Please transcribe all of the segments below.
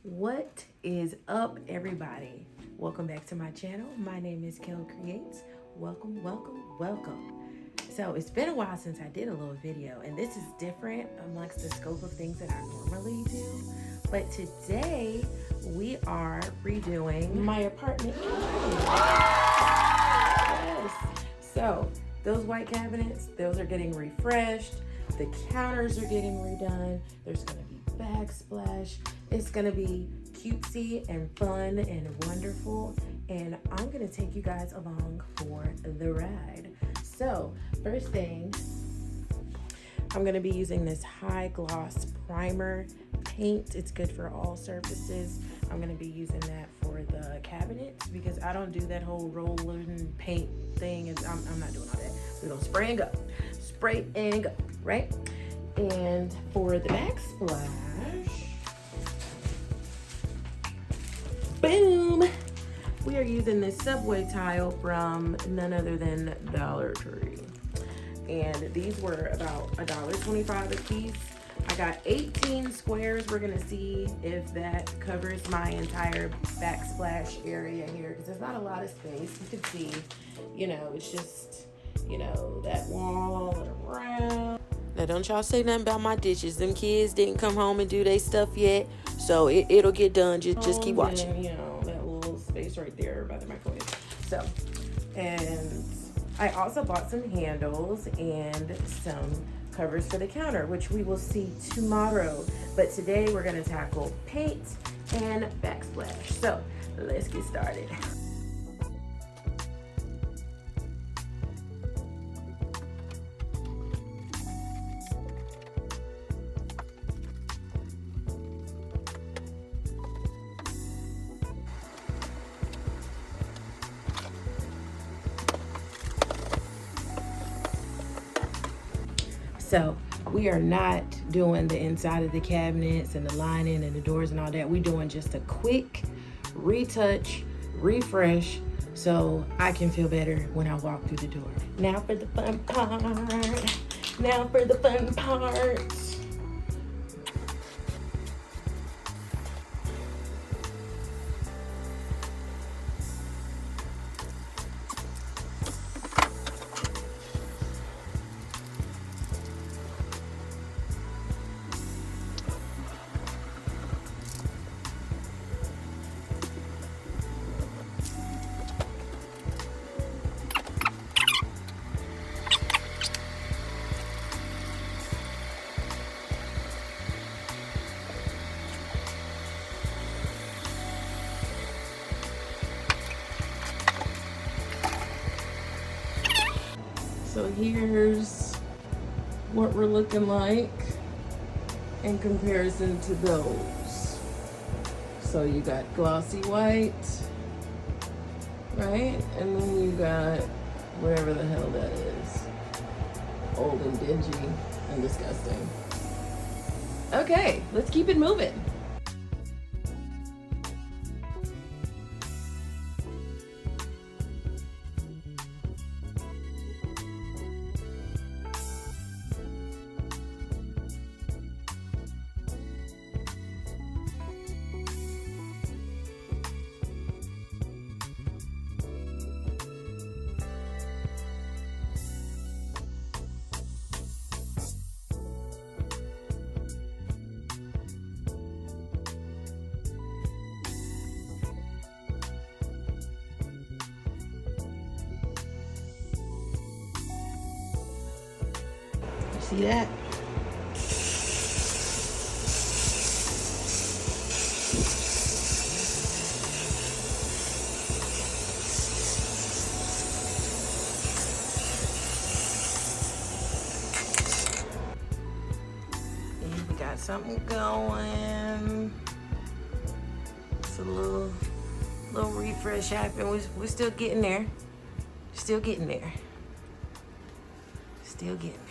What is up, everybody? Welcome back to my channel. My name is Kelle Kreates. Welcome, welcome, welcome. So it's been a while since I did a little video, and this is different amongst the scope of things that I normally do. But today we are redoing my apartment. Yes. So those white cabinets, those are getting refreshed. The counters are getting redone. There's gonna be backsplash. It's gonna be cutesy and fun and wonderful. And I'm gonna take you guys along for the ride. So first thing, I'm gonna be using this high gloss primer paint. It's good for all surfaces. I'm gonna be using that for the cabinets because I don't do that whole rolling paint thing, and I'm not doing all that. We're gonna spray and go. Spray and go, right? And for the backsplash, boom! We are using this subway tile from none other than Dollar Tree. And these were about $1.25 a piece. I got 18 squares. We're gonna see if that covers my entire backsplash area here, because there's not a lot of space. You can see, it's just, that wall and around. Now don't y'all say nothing about my dishes. Them kids didn't come home and do their stuff yet, so it'll get done. Just keep watching. And, that little space right there by the microwave. So, and I also bought some handles and some covers for the counter, which we will see tomorrow. But today we're gonna tackle paint and backsplash. So let's get started. So we are not doing the inside of the cabinets and the lining and the doors and all that. We're doing just a quick retouch, refresh, so I can feel better when I walk through the door. Now for the fun part. Now for the fun part. So here's what we're looking like in comparison to those. So you got glossy white, right? And then you got whatever the hell that is. Old and dingy and disgusting. Okay, let's keep it moving. See that? And we got something going. It's a little refresh happened. We're still getting there. Still getting there. Still getting there.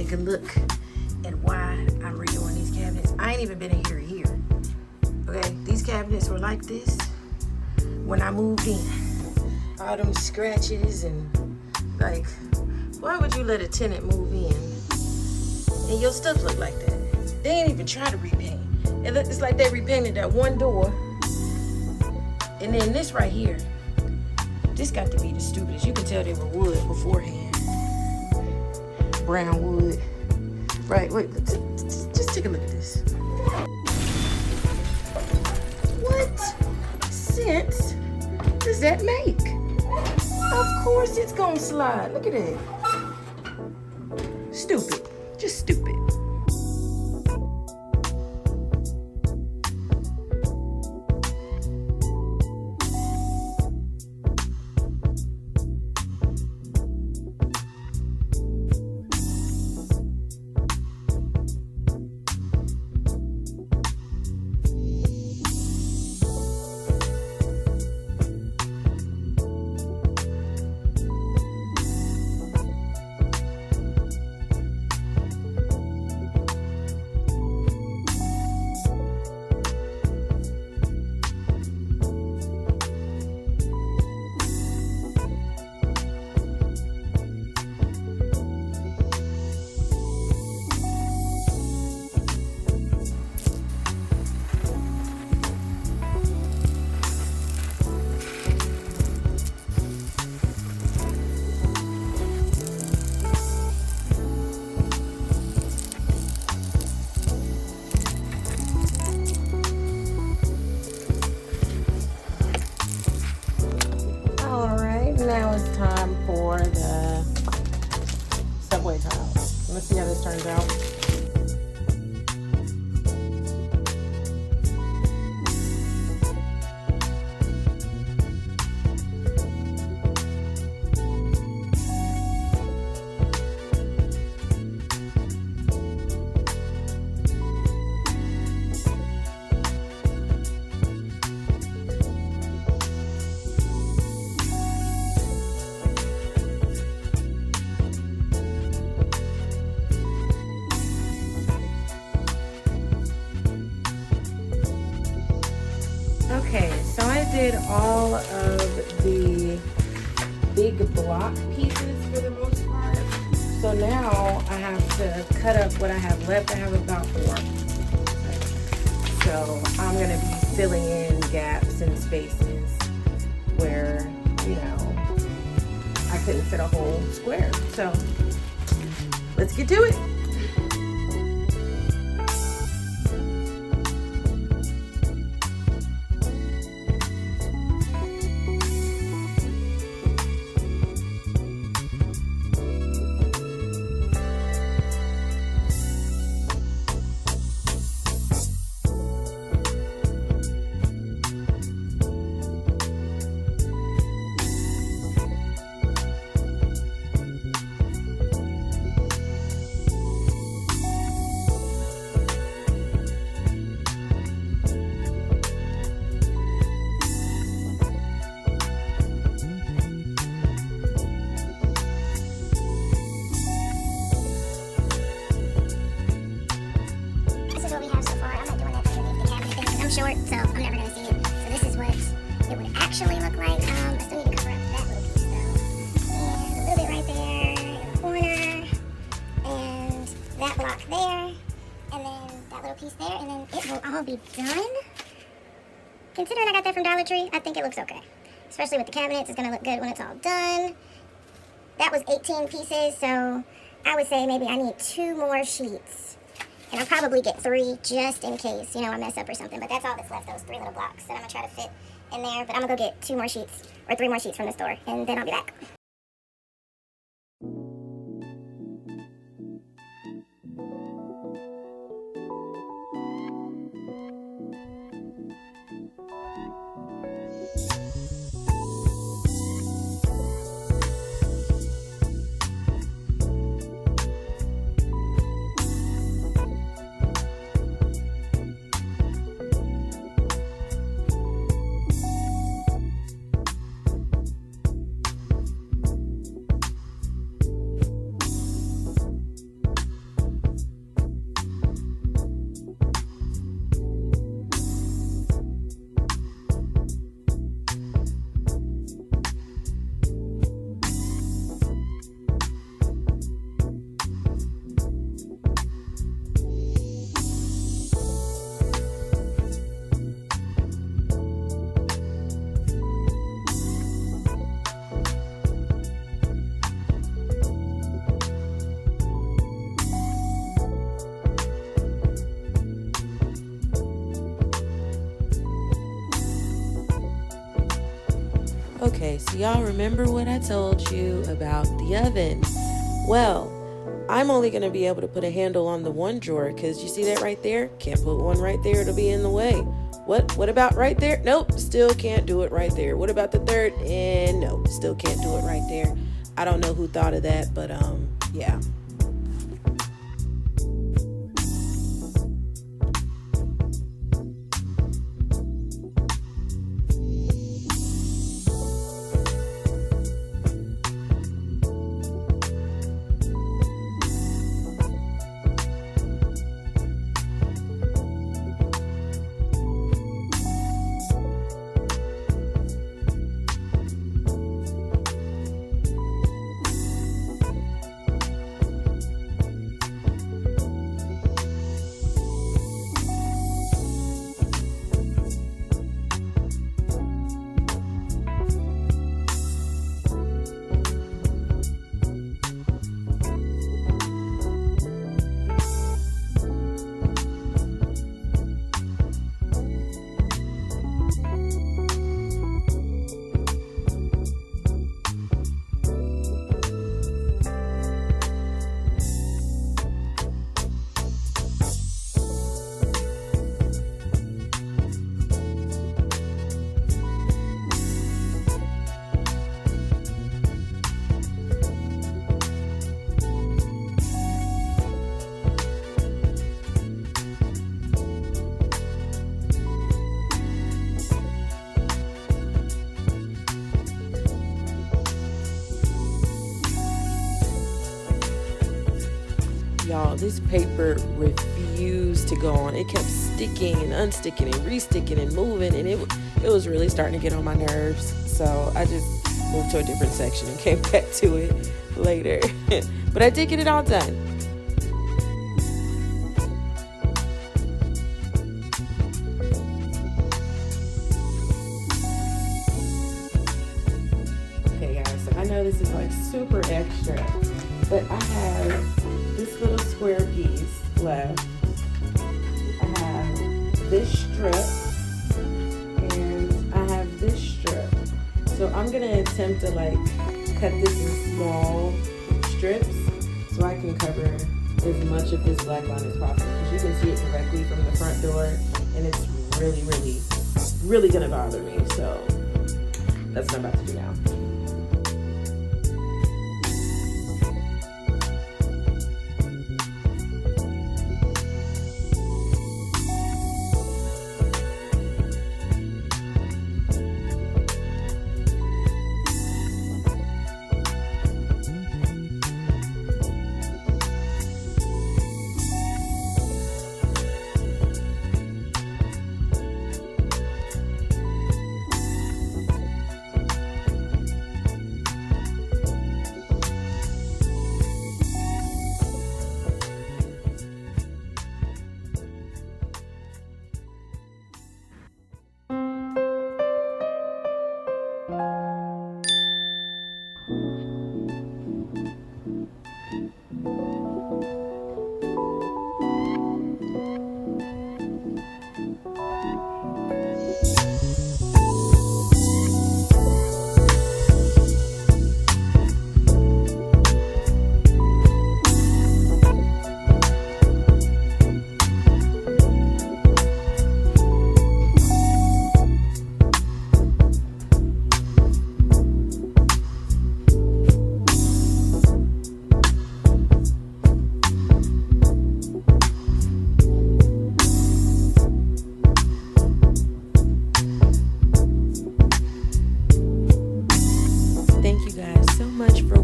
take a look at why I'm redoing these cabinets. I ain't even been in here a year. Okay, these cabinets were like this when I moved in. All them scratches and like, why would you let a tenant move in and your stuff look like that? They ain't even try to repaint. It's like they repainted that one door, and then this right here. This got to be the stupidest. You can tell they were wood beforehand. Brown wood. Right, wait, just take a look at this. What sense does that make? Of course it's gonna slide. Look at it. Stupid. Just stupid. Now it's time for the subway tile. Let's see how this turns out. Okay, so I did all of the big block pieces for the most part. So now I have to cut up what I have left. I have about 4. So I'm gonna be filling in gaps and spaces where, you know, I couldn't fit a whole square. So let's get to it. Short, so I'm never going to see it. So this is what it would actually look like. I still need to cover up that little piece though. And a little bit right there in the corner. And that block there. And then that little piece there. And then it will all be done. Considering I got that from Dollar Tree, I think it looks okay. Especially with the cabinets, it's going to look good when it's all done. That was 18 pieces, so I would say maybe I need 2 more sheets. And I'll probably get 3 just in case, you know, I mess up or something. But that's all that's left, those 3 little blocks that I'm going to try to fit in there. But I'm going to go get 2 more sheets, or 3 more sheets from the store, and then I'll be back. Okay, so y'all remember what I told you about the oven? Well, I'm only going to be able to put a handle on the one drawer because you see that right there? Can't put one right there. It'll be in the way. What about right there? Nope, still can't do it right there. What about the third? And no, still can't do it right there. I don't know who thought of that, but yeah. Y'all, this paper refused to go on. It kept sticking and unsticking and resticking and moving, and it was really starting to get on my nerves. So I just moved to a different section and came back to it later. But I did get it all done. Okay, guys, so I know this is like super extra, but I have this little square piece left. I have this strip and I have this strip. So I'm gonna attempt to like cut this in small strips so I can cover as much of this black line as possible, because you can see it directly from the front door and it's really gonna bother me. So that's what I'm about to do now.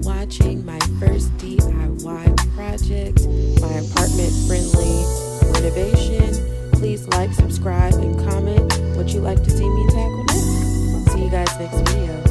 Watching my first DIY project, my apartment friendly renovation. Please like, subscribe, and comment what you'd like to see me tackle next. See you guys next video.